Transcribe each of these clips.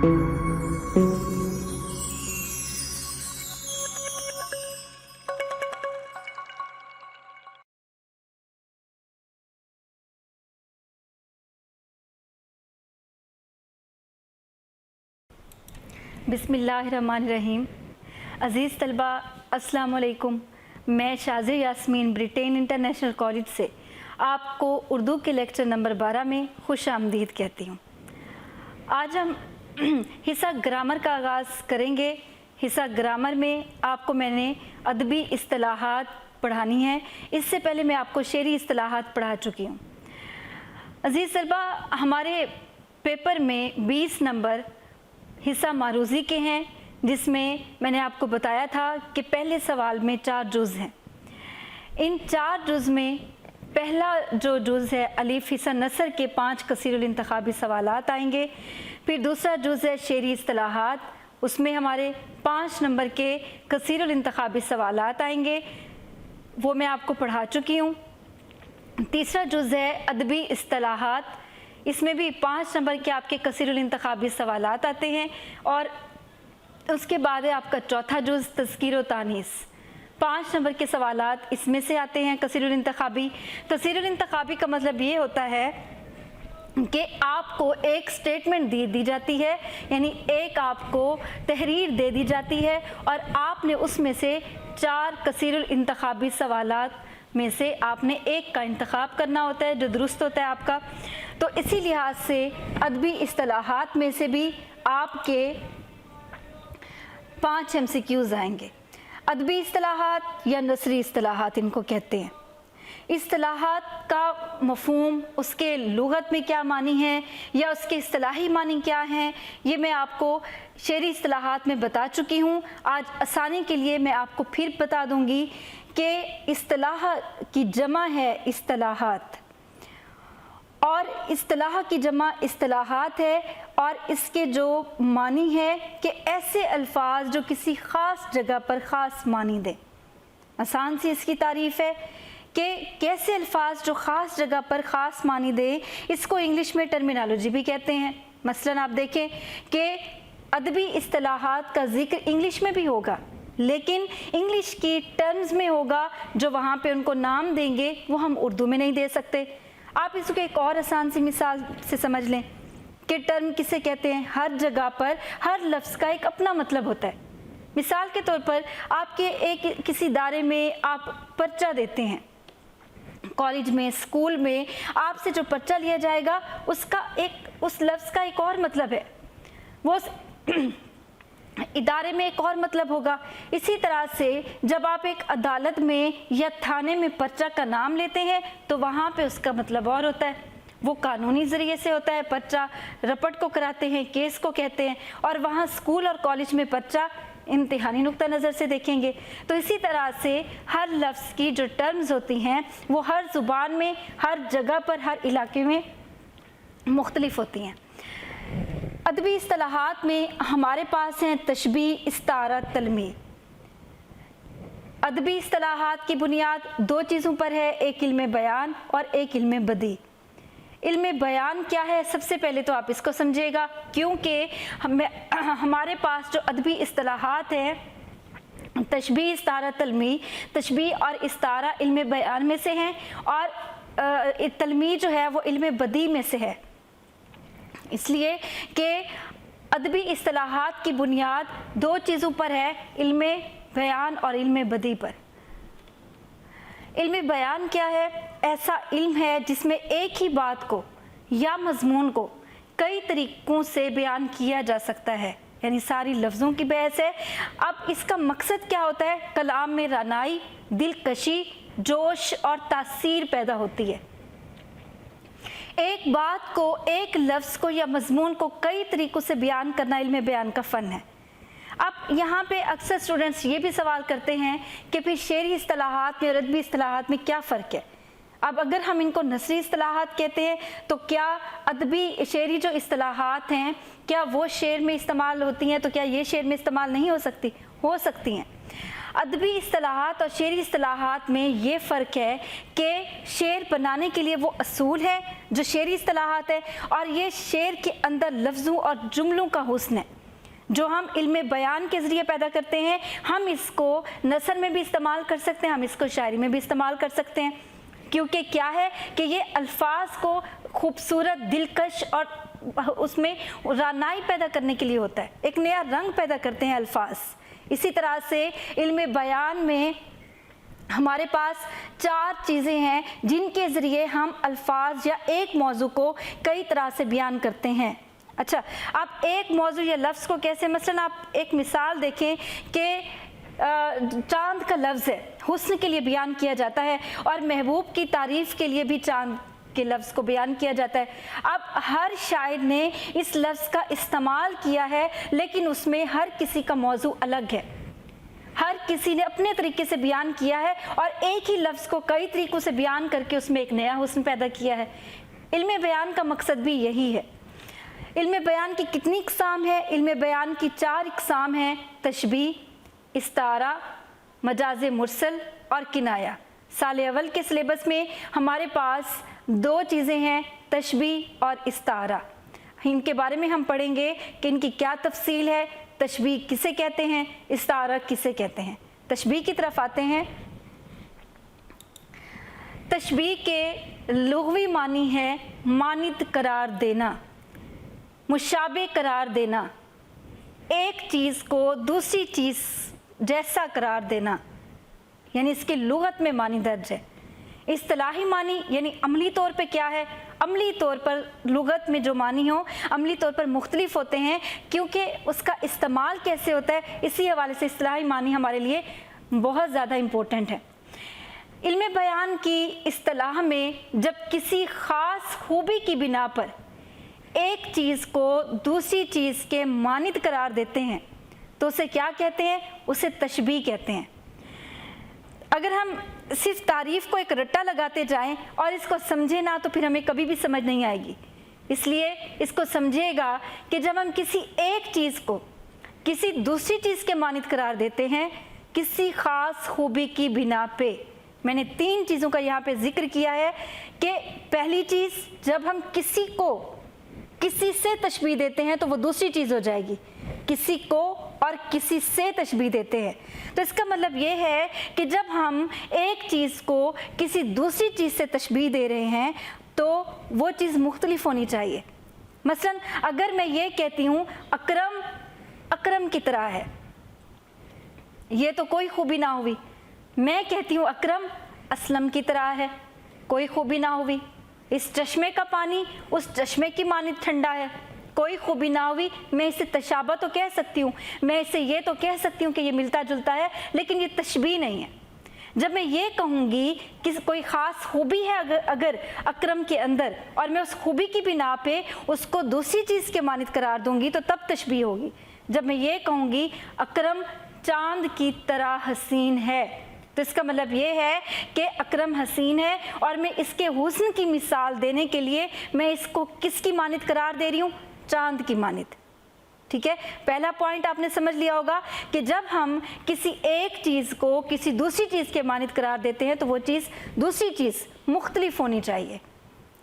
बिस्मिल्लाहिर्रहमानिर्रहीम। अज़ीज़ तलबा, अस्सलाम वालेकुम। मैं शाज़िर यास्मीन ब्रिटेन इंटरनेशनल कॉलेज से आपको उर्दू के लेक्चर नंबर 12 में खुश आमदीद कहती हूँ। आज हम हिस्सा ग्रामर का आगाज़ करेंगे। हिस्सा ग्रामर में आपको मैंने अदबी इस्तिलाहात पढ़ानी है। इससे पहले मैं आपको शेरी इस्तिलाहात पढ़ा चुकी हूँ। अज़ीज़ तलबा, हमारे पेपर में 20 नंबर हिस्सा मारूज़ी के हैं, जिसमें मैंने आपको बताया था कि पहले सवाल में 4 जुज़ हैं। इन 4 जुज़ में पहला जो जुज़ है अलीफ हिस्सा नसर के 5 कसीरुल इंतखाबी सवालात आएंगे। फिर दूसरा जुज़ है शेरी इस्तिलाहात, उसमें हमारे 5 नंबर के कसीरुल इंतखाबी सवालात आएंगे, वो मैं आपको पढ़ा चुकी हूँ। तीसरा जुज़ है अदबी इस्तिलाहात, इसमें भी 5 नंबर के आपके कसीरुल इंतखाबी सवालात आते हैं। और उसके बाद है आपका चौथा जुज़ तज़कीर व तानीस, 5 नंबर के सवालात इसमें से आते हैं कसीरुल इंतखाबी। कसीरुल इंतखाबी का मतलब ये होता है कि आपको एक स्टेटमेंट दी जाती है, यानी एक आपको तहरीर दे दी जाती है और आपने उसमें से 4 कसीरुल इंतखाबी सवालात में से आपने एक का इंतखाब करना होता है जो दुरुस्त होता है आपका। तो इसी लिहाज से अदबी इस्तिलाहात में से भी आपके 5 MCQs आएंगे। अदबी इस्तिलाहात या नसरी इस्तिलाहात इनको कहते हैं। इस्तिलाहात का मफ़हूम, उसके लुगत में क्या मानी है या उसके इस्तिलाही मानी क्या हैं, ये मैं आपको शेरी इस्तिलाहात में बता चुकी हूँ। आज आसानी के लिए मैं आपको फिर बता दूँगी कि इस्तिलाह की जमा है इस्तिलाहात और इस्तिलाह की जमा इस्तिलाहात है, और इसके जो मानी है कि ऐसे अल्फाज जो किसी ख़ास जगह पर ख़ास मानी दें। आसान सी इसकी तारीफ़ है कि कैसे अल्फाज जो ख़ास जगह पर ख़ास मानी दे, इसको इंग्लिश में टर्मिनोलॉजी भी कहते हैं। मसलन आप देखें कि अदबी इस्तिलाहात का ज़िक्र इंग्लिश में भी होगा, लेकिन इंग्लिश की टर्म्स में होगा, जो वहाँ पे उनको नाम देंगे वो हम उर्दू में नहीं दे सकते। आप इसको एक और आसान सी मिसाल से समझ लें कि टर्म किसे कहते हैं। हर जगह पर हर लफ्ज़ का एक अपना मतलब होता है। मिसाल के तौर पर आपके एक किसी दायरे में आप पर्चा देते हैं, कॉलेज में, स्कूल में आपसे जो पर्चा लिया जाएगा उसका एक, उस लफ्ज़ का एक और मतलब है, वो इदारे में एक और मतलब होगा। इसी तरह से जब आप एक अदालत में या थाने में पर्चा का नाम लेते हैं तो वहाँ पे उसका मतलब और होता है, वो कानूनी ज़रिए से होता है। पर्चा रपट को कराते हैं, केस को कहते हैं, और वहाँ स्कूल और कॉलेज में पर्चा इम्तिहानी नुक्ता नज़र से देखेंगे। तो इसी तरह से हर लफ्ज़ की जो टर्म्स होती हैं वो हर ज़ुबान में, हर जगह पर, हर इलाके में मुख्तलिफ होती हैं। अदबी इस्तिलाहात में हमारे पास हैं तशबीह, इस्तारा, तलमीह। अदबी इस्तिलाहात की बुनियाद 2 चीज़ों पर है, एक इल्म बयान और एक इल्म बदी। इल्म बयान क्या है, सबसे पहले तो आप इसको समझिएगा, क्योंकि हमारे पास जो अदबी इस्तिलाहात हैं तशबीह, इस्तारा, तलमीह, तशबीह और इस्तारा इल्म बयान में से हैं और तलमीह जो है वो इल्म बदी में से है। इसलिए कि अदबी इस्तिलाहात की बुनियाद 2 चीज़ों पर है, इल्म बयान और इल्म बदी पर। इल्म बयान क्या है? ऐसा इल्म है जिसमें एक ही बात को या मजमून को कई तरीक़ों से बयान किया जा सकता है, यानी सारी लफ्ज़ों की बहस है। अब इसका मकसद क्या होता है? कलाम में रानाई, दिलकशी, जोश और तासीर पैदा होती है। एक बात को, एक लफ्ज़ को या मजमून को कई तरीक़ों से बयान करना इल्म बयान का फ़न है। अब यहाँ पे अक्सर स्टूडेंट्स ये भी सवाल करते हैं कि फिर शेरी इस्तिलाहात में और अदबी इस्तिलाहात में क्या फ़र्क है। अब अगर हम इनको नसरी इस्तिलाहात कहते हैं तो क्या अदबी शेरी जो इस्तिलाहात हैं क्या वो शेर में इस्तेमाल होती हैं, तो क्या ये शेर में इस्तेमाल नहीं हो सकती? हो सकती हैं। अदबी इस्तिलाहात और शेरी इस्तिलाहात में ये फ़र्क है कि शेर बनाने के लिए वो असूल है जो शेरी इस्तिलाहात है, और ये शेर के अंदर लफ्ज़ों और जुमलों का हुस्न है जो हम इल्म बयान के ज़रिए पैदा करते हैं। हम इसको नसर में भी इस्तेमाल कर सकते हैं, हम इसको शायरी में भी इस्तेमाल कर सकते हैं, क्योंकि क्या है कि ये अल्फाज को खूबसूरत, दिलकश और उसमें रानाई पैदा करने के लिए होता है, एक नया रंग पैदा करते हैं अल्फाज। इसी तरह से इल्म बयान में हमारे पास 4 चीज़ें हैं जिनके ज़रिए हम अल्फाज या एक मौजू को कई तरह से बयान करते हैं। अच्छा, आप एक मौजू या लफ्ज़ को कैसे, मसलन आप एक मिसाल देखें कि चांद का लफ्ज़ है, हुस्न के लिए बयान किया जाता है और महबूब की तारीफ़ के लिए भी चांद के लफ्ज़ को बयान किया जाता है। अब हर शायर ने इस लफ्ज़ का इस्तेमाल किया है, लेकिन उसमें हर किसी का मौजू अलग है, हर किसी ने अपने तरीके से बयान किया है और एक ही लफ्ज़ को कई तरीक़ों से बयान करके उसमें एक नया हुस्न पैदा किया है। इल्म बयान का मकसद भी यही है। इल्म बयान की कितनी इक़साम है? इल्म बयान की 4 इक़साम हैं, तशबीह, इस्तारा, मजाज़ मुरसल और किनाया। साल अव्वल के सिलेबस में हमारे पास 2 चीज़ें हैं, तशबीह और इस्तारा। इनके बारे में हम पढ़ेंगे कि इनकी क्या तफसील है, तशबीह किसे कहते हैं, इस्तारा किसे कहते हैं। तशबीह की तरफ आते हैं। तशबीह के लुग़वी मानी है मानित करार देना, मुशाबे करार देना, एक चीज़ को दूसरी चीज़ जैसा करार देना, यानी इसके लुगत में मानी दर्ज है। इस्तिलाही मानी यानी अमली तौर पे क्या है, अमली तौर पर लुगत में जो मानी हो अमली तौर पर मुख्तलिफ होते हैं, क्योंकि उसका इस्तेमाल कैसे होता है, इसी हवाले से इस्तिलाही मानी हमारे लिए बहुत ज़्यादा इम्पोर्टेंट है। इल्म बयान की इस्तिलाह में जब किसी ख़ास खूबी की बिना पर एक चीज़ को दूसरी चीज़ के मानित करार देते हैं तो उसे क्या कहते हैं, उसे तशबीह कहते हैं। अगर हम सिर्फ तारीफ़ को एक रट्टा लगाते जाएं और इसको समझे ना तो फिर हमें कभी भी समझ नहीं आएगी। इसलिए इसको समझिएगा कि जब हम किसी एक चीज़ को किसी दूसरी चीज़ के मानित करार देते हैं किसी ख़ास खूबी की बिना पे, मैंने 3 चीज़ों का यहाँ पे जिक्र किया है कि पहली चीज़, जब हम किसी को किसी से तशबीह देते हैं तो वो दूसरी चीज़ हो जाएगी, किसी को और किसी से तशबीह देते हैं तो इसका मतलब ये है कि जब हम एक चीज़ को किसी दूसरी चीज़ से तशबीह दे रहे हैं तो वो चीज़ मुख्तलिफ होनी चाहिए। मसलन अगर मैं ये कहती हूँ अकरम अकरम की तरह है, ये तो कोई खूबी ना हुई। मैं कहती हूँ अकरम असलम की तरह है, कोई खूबी ना हुई। इस चश्मे का पानी उस चश्मे की मानित ठंडा है, कोई खूबी ना हुई। मैं इसे तशाबा तो कह सकती हूँ, मैं इसे ये तो कह सकती हूँ कि ये मिलता जुलता है, लेकिन ये तशबीह नहीं है। जब मैं ये कहूँगी कि कोई ख़ास खूबी है अगर अकरम के अंदर और मैं उस खूबी की बिना पे उसको दूसरी चीज़ के मानित करार दूँगी तो तब तशबीह होगी। जब मैं ये कहूँगी अकरम चाँद की तरह हसीन है तो इसका मतलब ये है कि अकरम हसीन है और मैं इसके हुस्न की मिसाल देने के लिए मैं इसको किसकी मानित करार दे रही हूँ, चाँद की मानित। ठीक है, पहला पॉइंट आपने समझ लिया होगा कि जब हम किसी एक चीज़ को किसी दूसरी चीज़ के मानित करार देते हैं तो वो चीज़ दूसरी चीज़ मुख्तलिफ होनी चाहिए।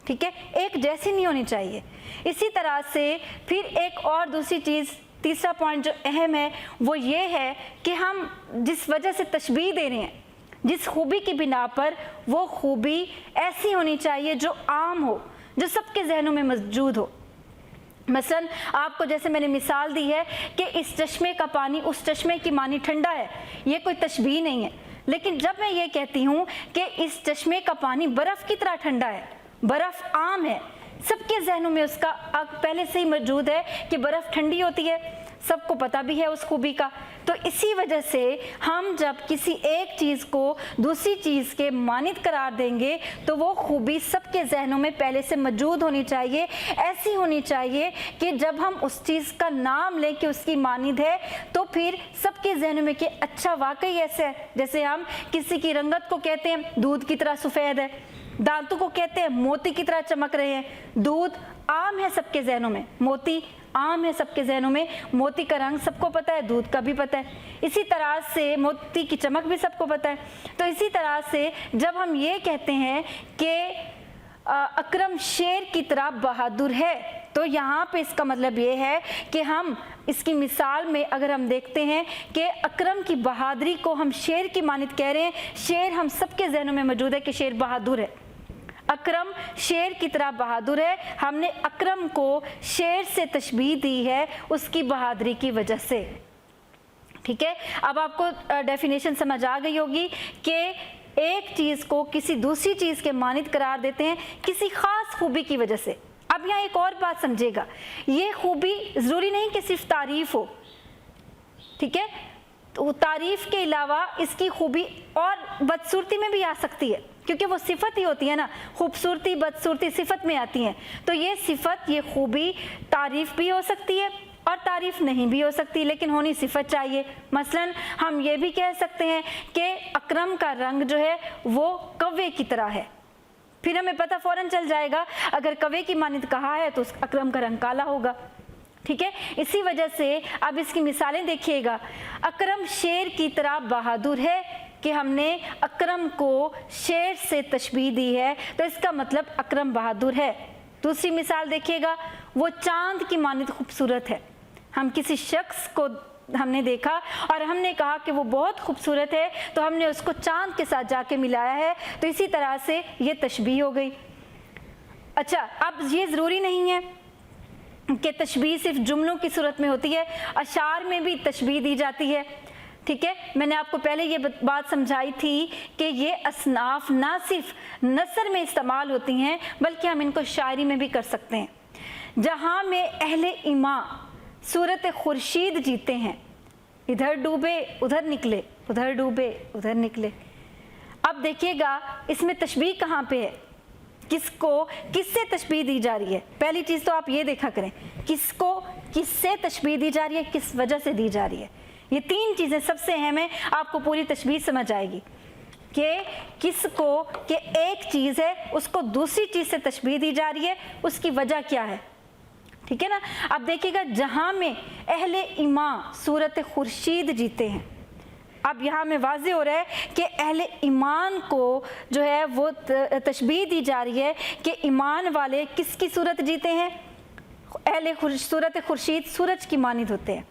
ठीक है, एक जैसी नहीं होनी चाहिए। इसी तरह से फिर एक और दूसरी चीज़, तीसरा पॉइंट जो अहम है वो ये है कि हम जिस वजह से तशबीह दे रहे हैं, जिस खूबी की बिना पर, वो खूबी ऐसी होनी चाहिए जो आम हो, जो सबके जहनों में मौजूद हो। मसलन आपको जैसे मैंने मिसाल दी है कि इस चश्मे का पानी उस चश्मे की मानी ठंडा है, ये कोई तशबीह नहीं है। लेकिन जब मैं ये कहती हूँ कि इस चश्मे का पानी बर्फ़ की तरह ठंडा है, बर्फ़ आम है, सबके जहनों में उसका पहले से ही मौजूद है कि बर्फ़ ठंडी होती है, सबको पता भी है उस खूबी का। तो इसी वजह से हम जब किसी एक चीज़ को दूसरी चीज़ के मानित करार देंगे तो वो खूबी सबके जहनों में पहले से मौजूद होनी चाहिए, ऐसी होनी चाहिए कि जब हम उस चीज़ का नाम लें कि उसकी मानित है तो फिर सबके जहनों में कि अच्छा वाकई ऐसे है। जैसे हम किसी की रंगत को कहते हैं दूध की तरह सफ़ेद है, दांतों को कहते हैं मोती की तरह चमक रहे हैं। दूध आम है सबके जहनों में, मोती आम है सबके जहनों में, मोती का रंग सबको पता है, दूध का भी पता है। इसी तरह से मोती की चमक भी सबको पता है। तो इसी तरह से जब हम ये कहते हैं कि अकरम शेर की तरह बहादुर है, तो यहाँ पे इसका मतलब ये है कि हम इसकी मिसाल में अगर हम देखते हैं कि अकरम की बहादुरी को हम शेर की मानित कह रहे हैं। शेर हम सबके जहनों में मौजूद है कि शेर बहादुर है, अकरम शेर की तरह बहादुर है। हमने अकरम को शेर से तशबीह दी है उसकी बहादुरी की वजह से। ठीक है, अब आपको डेफिनेशन समझ आ गई होगी कि एक चीज़ को किसी दूसरी चीज़ के मानित करार देते हैं किसी ख़ास खूबी की वजह से। अब यहाँ एक और बात समझिएगा, ये खूबी ज़रूरी नहीं कि सिर्फ तारीफ़ हो, ठीक है, तो तारीफ़ के अलावा इसकी खूबी और बदसूरती में भी आ सकती है, क्योंकि वो सिफत ही होती है ना, खूबसूरती बदसूरती सिफत में आती हैं। तो ये सिफत, ये खूबी तारीफ़ भी हो सकती है और तारीफ़ नहीं भी हो सकती, लेकिन होनी सिफत चाहिए। मसलन हम ये भी कह सकते हैं कि अकरम का रंग जो है वो कौवे की तरह है, फिर हमें पता फ़ौरन चल जाएगा अगर कौवे की मानित कहा है तो उस अकरम का रंग काला होगा। ठीक है, इसी वजह से अब इसकी मिसालें देखिएगा। अकरम शेर की तरह बहादुर है कि हमने अकरम को शेर से तशबीह दी है, तो इसका मतलब अकरम बहादुर है। दूसरी मिसाल देखिएगा, वो चांद की मानित खूबसूरत है। हम किसी शख्स को हमने देखा और हमने कहा कि वो बहुत खूबसूरत है, तो हमने उसको चांद के साथ जाके मिलाया है, तो इसी तरह से ये तशबीह हो गई। अच्छा, अब ये ज़रूरी नहीं है कि तशबीह सिर्फ जुमलों की सूरत में होती है, अशार में भी तशबीह दी जाती है। ठीक है, मैंने आपको पहले ये बात समझाई थी कि ये असनाफ ना सिर्फ नसर में इस्तेमाल होती हैं बल्कि हम इनको शायरी में भी कर सकते हैं। जहाँ में अहले इमा सूरत खुर्शीद जीते हैं, इधर डूबे उधर निकले, उधर डूबे उधर निकले। अब देखिएगा इसमें तशबीह कहाँ पे है, किसको किससे तशबीह दी जा रही है। पहली चीज़ तो आप ये देखा करें, किसको किससे तशबीह दी जा रही है, किस वजह से दी जा रही है। ये तीन चीज़ें सबसे अहम है, आपको पूरी तशबीह समझ आएगी कि किसको कि एक चीज़ है उसको दूसरी चीज़ से तशबीह दी जा रही है, उसकी वजह क्या है। ठीक है ना, अब देखिएगा जहाँ में अहले इमा सूरत खुर्शीद जीते हैं, अब यहाँ में वाज़ेह हो रहा है कि अहले ईमान को जो है वो तशबीह दी जा रही है कि ईमान वाले किसकी सूरत जीते हैं, अहले सूरत खुर्शीद सूरज की मानिद होते हैं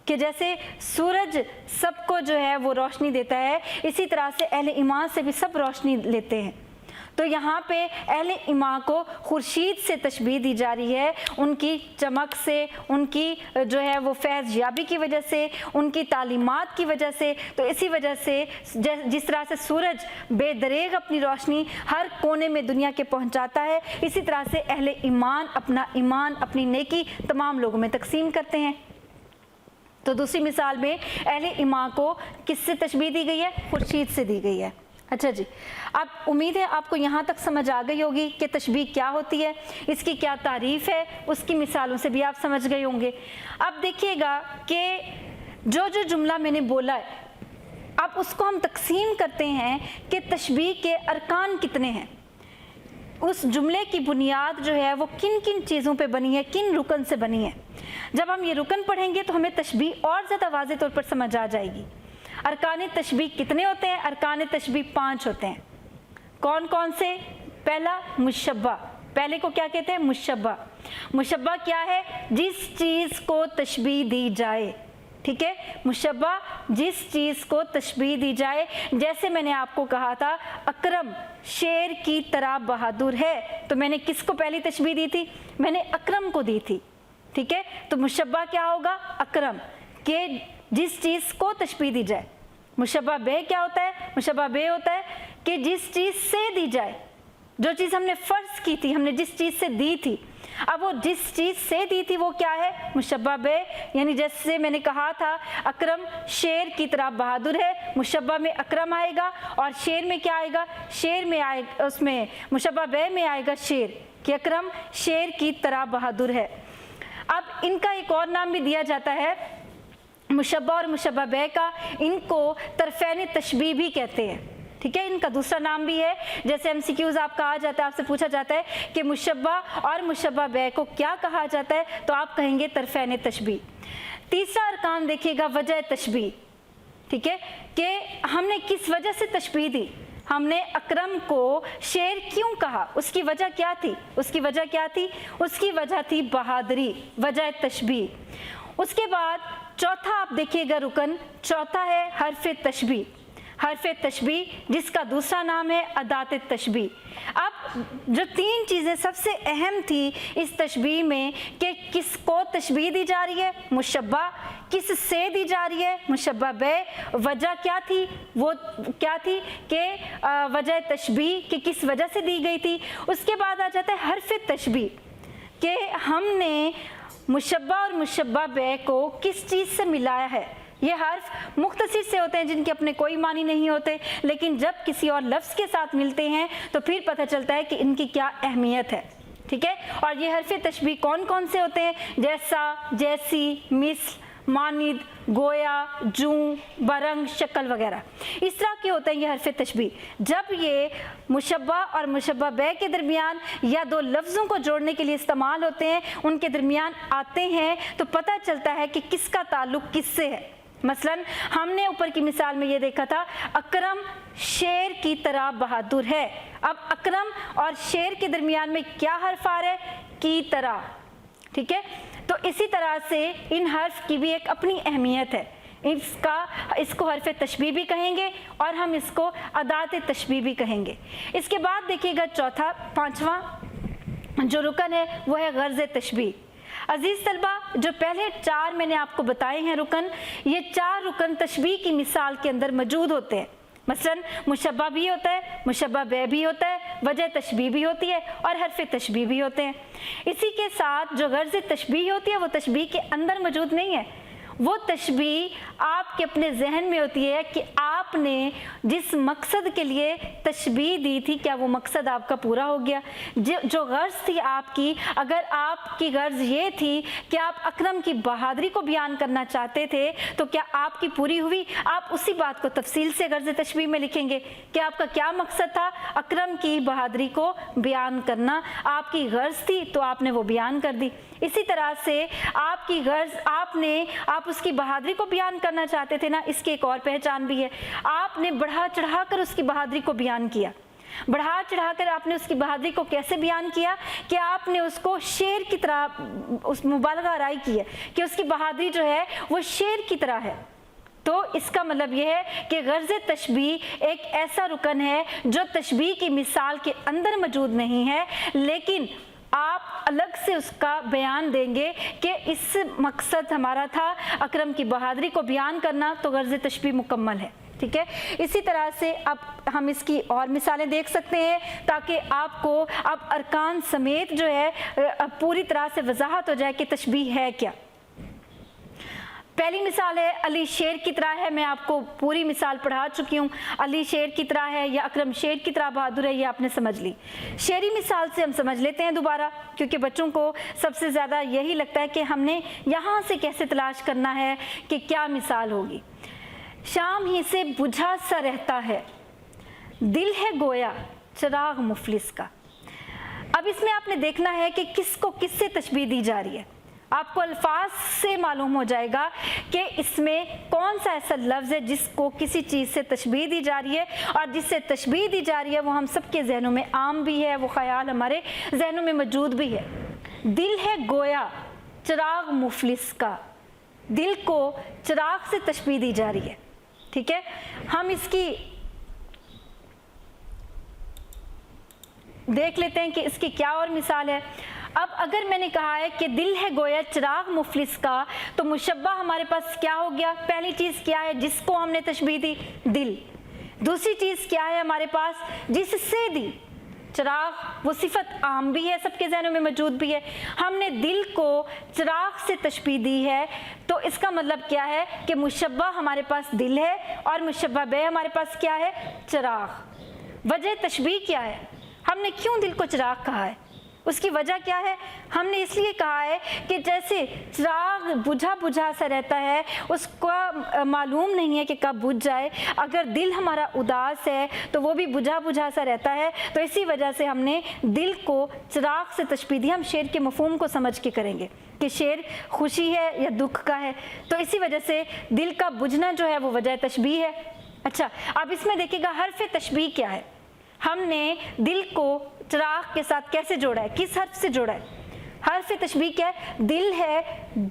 कि जैसे सूरज सबको जो है वो रोशनी देता है, इसी तरह से अहले ईमान से भी सब रोशनी लेते हैं। तो यहाँ पे अहले ईमान को खुर्शीद से तशबीह दी जा रही है, उनकी चमक से, उनकी जो है वो फैज़ याबी की वजह से, उनकी तालीमात की वजह से। तो इसी वजह से जिस तरह से सूरज बेदरेग अपनी रोशनी हर कोने में दुनिया के पहुँचाता है, इसी तरह से अहले ईमान अपना ईमान अपनी नेकी तमाम लोगों में तकसीम करते हैं। तो दूसरी मिसाल में अहले ईमान को किससे तशबीह दी गई है, खुर्शीद से दी गई है। अच्छा जी, अब उम्मीद है आपको यहाँ तक समझ आ गई होगी कि तशबीह क्या होती है, इसकी क्या तारीफ़ है, उसकी मिसालों से भी आप समझ गए होंगे। अब देखिएगा कि जो जो जुमला मैंने बोला है, अब उसको हम तकसीम करते हैं कि तशबीह के अरकान कितने हैं, उस जुमले की बुनियाद जो है वो किन किन चीज़ों पे बनी है, किन रुकन से बनी है। जब हम ये रुकन पढ़ेंगे तो हमें तशबीह और ज़्यादा वाज़ेह तौर पर समझ आ जाएगी। अरकान तशबीह कितने होते हैं, अरकान तशबीह 5 होते हैं। कौन कौन से, पहला मुशब्बा, पहले को क्या कहते हैं, मुशब्बा। मुशब्बा क्या है, जिस चीज़ को तशबीह दी जाए। ठीक है, मुशब्बा जिस चीज़ को तशबीह दी जाए। जैसे मैंने आपको कहा था अकरम शेर की तरह बहादुर है, तो मैंने किसको पहली तशबीह दी थी, मैंने अकरम को दी थी। ठीक है, तो मुशब्बा क्या होगा, अकरम के जिस चीज़ को तशबीह दी जाए। मुशब्बा बे क्या होता है, मुशब्बा बे होता है कि जिस चीज़ से दी जाए, जो चीज़ हमने फ़र्ज़ की थी, हमने जिस चीज़ से दी थी, अब वो जिस चीज़ से दी थी वो क्या है, मुशब्बा बे। यानी जैसे मैंने कहा था अकरम शेर की तरह बहादुर है, मुशब्बा में अकरम आएगा और शेर में क्या आएगा, शेर में आएगा, उसमें मुशब्बा बे में आएगा शेर, कि अकरम शेर की तरह बहादुर है। अब इनका एक और नाम भी दिया जाता है, मुशब्बा और मुशब्बा बे का, इनको तरफ़ैन तशबीह भी कहते हैं। ठीक है, इनका दूसरा नाम भी है। जैसे MCQs आपका आ जाता है, आपसे पूछा जाता है कि मुशब्बा और मुशब्बा बे को क्या कहा जाता है, तो आप कहेंगे तरफ़ैन तशबीह। तीसरा अरकान देखिएगा वजह तशबीह, ठीक है, कि हमने किस वजह से तशबीह दी, हमने अकरम को शेर क्यों कहा, उसकी वजह क्या थी, उसकी वजह क्या थी, उसकी वजह थी बहादुरी, वजह तशबीह। उसके बाद चौथा आप देखिएगा रुकन, चौथा है हर्फ तशबीह, हर्फ तशबीह जिसका दूसरा नाम है अदात तशबीह। अब जो तीन चीज़ें सबसे अहम थी इस तशबीह में कि किसको तशबीह दी जा रही है, मुशब्बा, किस से दी जा रही है, मुशब्बा बे, वजह क्या थी, वो क्या थी कि वजह तशबीह कि किस वजह से दी गई थी। उसके बाद आ जाता है हर्फ तशबीह कि हमने मुशब्बा और मुशब्बा बे को किस चीज़ से मिलाया है। ये हर्फ मुख्तसर से होते हैं जिनके अपने कोई मानी नहीं होते, लेकिन जब किसी और लफ्ज़ के साथ मिलते हैं तो फिर पता चलता है कि इनकी क्या अहमियत है, ठीक है। और ये हर्फ तशबीह कौन कौन से होते हैं, जैसा, जैसी, मिस्ल, मानिद, गोया, जूं, बरंग, शक्ल वगैरह, इस तरह के होते हैं ये हर्फ तशबीह। जब ये मुशब्बा और मुशब्बा बे के दरमियान या दो लफ्ज़ों को जोड़ने के लिए इस्तेमाल होते हैं, उनके दरमियान आते हैं तो पता चलता है कि किसका ताल्लुक़ किससे है। मसलन हमने ऊपर की मिसाल में ये देखा था, अकरम शेर की तरह बहादुर है। अब अकरम और शेर के दरमियान में क्या हर्फ आ रहा है, की तरह, ठीक है। तो इसी तरह से इन हर्फ की भी एक अपनी अहमियत है, इसको हर्फ तशबीह भी कहेंगे और हम इसको अदात तशबीह भी कहेंगे। इसके बाद देखिएगा चौथा, पांचवा जो रुकन है वो है गर्ज़ तशबीह। अजीज़ तलबा, जो पहले चार मैंने आपको बताए हैं रुकन, ये चार रुकन तशबीह की मिसाल के अंदर मौजूद होते हैं। मसलन मुशब्बा भी होता है, मुशब्बा बे भी होता है, वजह तशबीह भी होती है और हर्फ तशबीह भी होते हैं। इसी के साथ जो गर्ज़ तशबीह होती है वो तशबीह के अंदर मौजूद नहीं है, वो तशबीह आपके अपने जहन में होती है कि आपने जिस मकसद के लिए तशबीह दी थी क्या वो मकसद आपका पूरा हो गया। जो गर्ज़ थी आपकी, अगर आपकी गर्ज़ ये थी कि आप अकरम की बहादुरी को बयान करना चाहते थे तो क्या आपकी पूरी हुई। आप उसी बात को तफसील से गर्ज़ तशबीह में लिखेंगे कि आपका क्या मकसद था, अकरम की बहादुरी को बयान करना, आपकी गर्ज़ थी तो आपने वो बयान कर दी। इसी तरह से आपकी गर्ज़, आप उसकी बहादुरी को बयान करना चाहते थे ना, इसकी एक और पहचान भी है, आपने बढ़ा चढ़ाकर उसकी बहादुरी को बयान किया। बढ़ा चढ़ाकर आपने उसकी बहादुरी को कैसे बयान किया कि आपने उसको शेर की तरह, उस मुबालगा आराई की है कि उसकी बहादुरी जो है वो शेर की तरह है। तो इसका मतलब यह है कि गर्ज़ तशबीह एक ऐसा रुकन है जो तशबीह की मिसाल के अंदर मौजूद नहीं है, लेकिन आप अलग से उसका बयान देंगे कि इस मकसद हमारा था अकरम की बहादुरी को बयान करना, तो गर्ज़ तशबीह मुकम्मल है, ठीक है। इसी तरह से अब हम इसकी और मिसालें देख सकते हैं ताकि आपको अब अरकान समेत जो है पूरी तरह से वजाहत हो जाए कि तशबीह है क्या। पहली मिसाल है अली शेर की तरह है, मैं आपको पूरी मिसाल पढ़ा चुकी हूँ। अली शेर की तरह है या अकरम शेर की तरह बहादुर है, ये आपने समझ ली। शेरी मिसाल से हम समझ लेते हैं दोबारा, क्योंकि बच्चों को सबसे ज़्यादा यही लगता है कि हमने यहाँ से कैसे तलाश करना है कि क्या मिसाल होगी। शाम ही से बुझा सा रहता है, दिल है गोया चिराग मुफलिस का। अब इसमें आपने देखना है कि किसको किससे तशबीह दी जा रही है। आपको अल्फाज से मालूम हो जाएगा कि इसमें कौन सा ऐसा लफ्ज़ है जिसको किसी चीज़ से तशबीह दी जा रही है, और जिससे तशबीह दी जा रही है वो हम सबके जहनों में आम भी है, वो ख्याल हमारे जहनों में मौजूद भी है। दिल है गोया चिराग मुफलिस का, दिल को चिराग से तशबीह दी जा रही है, ठीक है। हम इसकी देख लेते हैं कि इसकी क्या और मिसाल है। अब अगर मैंने कहा है कि दिल है गोया चिराग मुफलिस का, तो मुशब्बा हमारे पास क्या हो गया, पहली चीज़ क्या है जिसको हमने तशबीह दी, दिल। दूसरी चीज़ क्या है हमारे पास जिससे दी, चिराग, वो सिफत आम भी है, सबके जहनों में मौजूद भी है। हमने दिल को चिराग से तशबीह दी है, तो इसका मतलब क्या है कि मुशब्बा हमारे पास दिल है और मुशब्बा बे हमारे पास क्या है, चिराग। वजह तशबीह क्या है, हमने क्यों दिल को चिराग कहा है, اس کی وجہ کیا ہے؟ ہم نے اس لیے کہا ہے کہ جیسے چراغ بجھا بجھا سا رہتا ہے، اس کا معلوم نہیں ہے کہ کب بجھ جائے، اگر دل ہمارا اداس ہے تو وہ بھی بجھا بجھا سا رہتا ہے، تو اسی وجہ سے ہم نے دل کو چراغ سے تشبیہ دی۔ ہم شعر کے مفہوم کو سمجھ کے کریں گے کہ شعر خوشی ہے یا دکھ کا ہے، تو اسی وجہ سے دل کا بجھنا جو ہے وہ وجہ تشبیہ ہے۔ اچھا، اب اس میں دیکھیے گا حرف تشبیہ کیا ہے۔ ہم نے دل کو چراغ کے ساتھ کیسے جوڑا ہے، کس حرف سے جوڑا ہے؟ حرف تشبیہ کیا ہے؟ دل ہے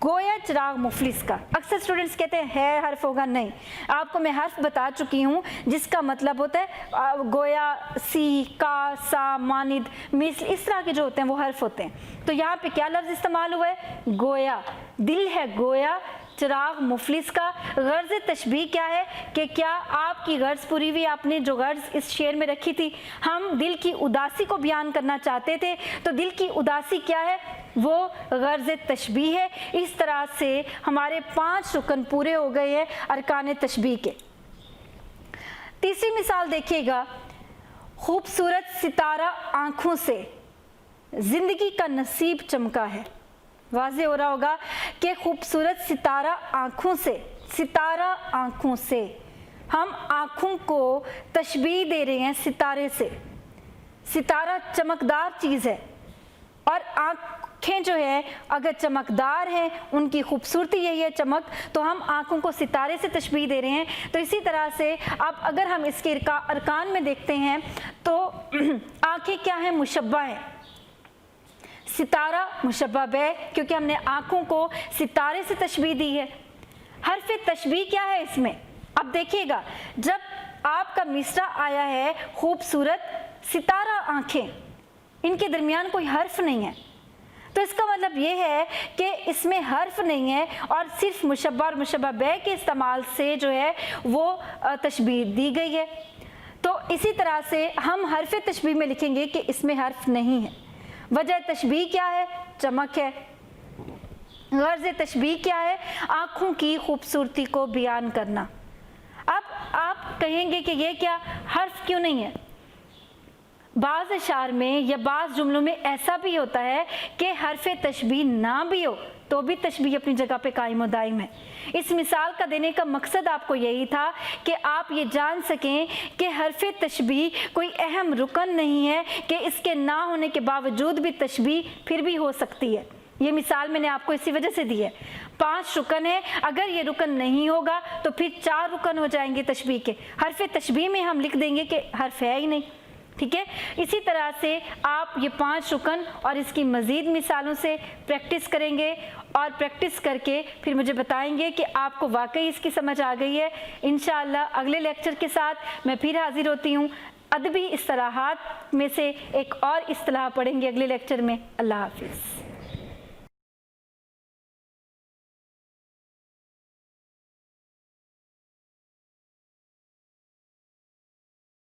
گویا چراغ مفلس کا۔ اکثر اسٹوڈنٹس کہتے ہیں ہے حرف ہوگا، نہیں، آپ کو میں حرف بتا چکی ہوں جس کا مطلب ہوتا ہے گویا، سی، کا، سا، مانند، مثل، اس طرح کے جو ہوتے ہیں وہ حرف ہوتے ہیں۔ تو یہاں پہ کیا لفظ استعمال ہوا ہے؟ گویا، دل ہے گویا چراغ مفلس کا۔ غرض تشبیہ کیا ہے کہ کیا آپ کی غرض پوری ہوئی؟ آپ نے جو غرض اس شعر میں رکھی تھی، ہم دل کی اداسی کو بیان کرنا چاہتے تھے، تو دل کی اداسی کیا ہے؟ وہ غرض تشبیہ ہے۔ اس طرح سے ہمارے 5 رکن پورے ہو گئے ہیں ارکان تشبیہ کے۔ تیسری مثال دیکھیے گا، خوبصورت ستارہ آنکھوں سے زندگی کا نصیب چمکا ہے۔ واضح ہو رہا ہوگا کہ خوبصورت ستارہ آنکھوں سے، ستارہ آنکھوں سے، ہم آنکھوں کو تشبیہ دے رہے ہیں ستارے سے۔ ستارہ چمکدار چیز ہے، اور آنکھیں جو ہے اگر چمکدار ہیں، ان کی خوبصورتی یہی ہے چمک، تو ہم آنکھوں کو ستارے سے تشبیہ دے رہے ہیں۔ تو اسی طرح سے اب اگر ہم اس کے ارکان میں دیکھتے ہیں تو آنکھیں کیا ہیں؟ مشبہ ہیں۔ ستارہ مشبہ بہ، کیونکہ ہم نے آنکھوں کو ستارے سے تشبیہ دی ہے۔ حرف تشبیہ کیا ہے اس میں؟ اب دیکھیے گا، جب آپ کا مصرع آیا ہے خوبصورت ستارہ آنکھیں، ان کے درمیان کوئی حرف نہیں ہے، تو اس کا مطلب یہ ہے کہ اس میں حرف نہیں ہے، اور صرف مشبہ اور مشبہ بہ کے استعمال سے جو ہے وہ تشبیہ دی گئی ہے۔ تو اسی طرح سے ہم حرف تشبیہ میں لکھیں گے کہ اس میں حرف نہیں ہے۔ وجہ تشبیہ کیا ہے؟ چمک ہے۔ غرض تشبیہ کیا ہے؟ آنکھوں کی خوبصورتی کو بیان کرنا۔ اب آپ کہیں گے کہ یہ کیا حرف کیوں نہیں ہے؟ بعض اشعار میں یا بعض جملوں میں ایسا بھی ہوتا ہے کہ حرف تشبیہ نہ بھی ہو تو بھی تشبیہ اپنی جگہ پہ قائم و دائم ہے۔ اس مثال کا دینے کا مقصد آپ کو یہی تھا کہ آپ یہ جان سکیں کہ حرف تشبیہ کوئی اہم رکن نہیں ہے کہ اس کے نہ ہونے کے باوجود بھی تشبیہ پھر بھی ہو سکتی ہے۔ یہ مثال میں نے آپ کو اسی وجہ سے دی ہے۔ 5 رکن ہے، اگر یہ رکن نہیں ہوگا تو پھر 4 رکن ہو جائیں گے تشبیہ کے۔ حرف تشبیہ میں ہم لکھ دیں گے کہ حرف ہے ہی نہیں، ٹھیک ہے۔ اسی طرح سے آپ یہ 5 رکن اور اس کی مزید مثالوں سے پریکٹس کریں گے، اور پریکٹس کر کے پھر مجھے بتائیں گے کہ آپ کو واقعی اس کی سمجھ آ گئی ہے۔ انشاءاللہ اگلے لیکچر کے ساتھ میں پھر حاضر ہوتی ہوں۔ ادبی اصطلاحات میں سے ایک اور اصطلاح پڑھیں گے اگلے لیکچر میں۔ اللہ حافظ۔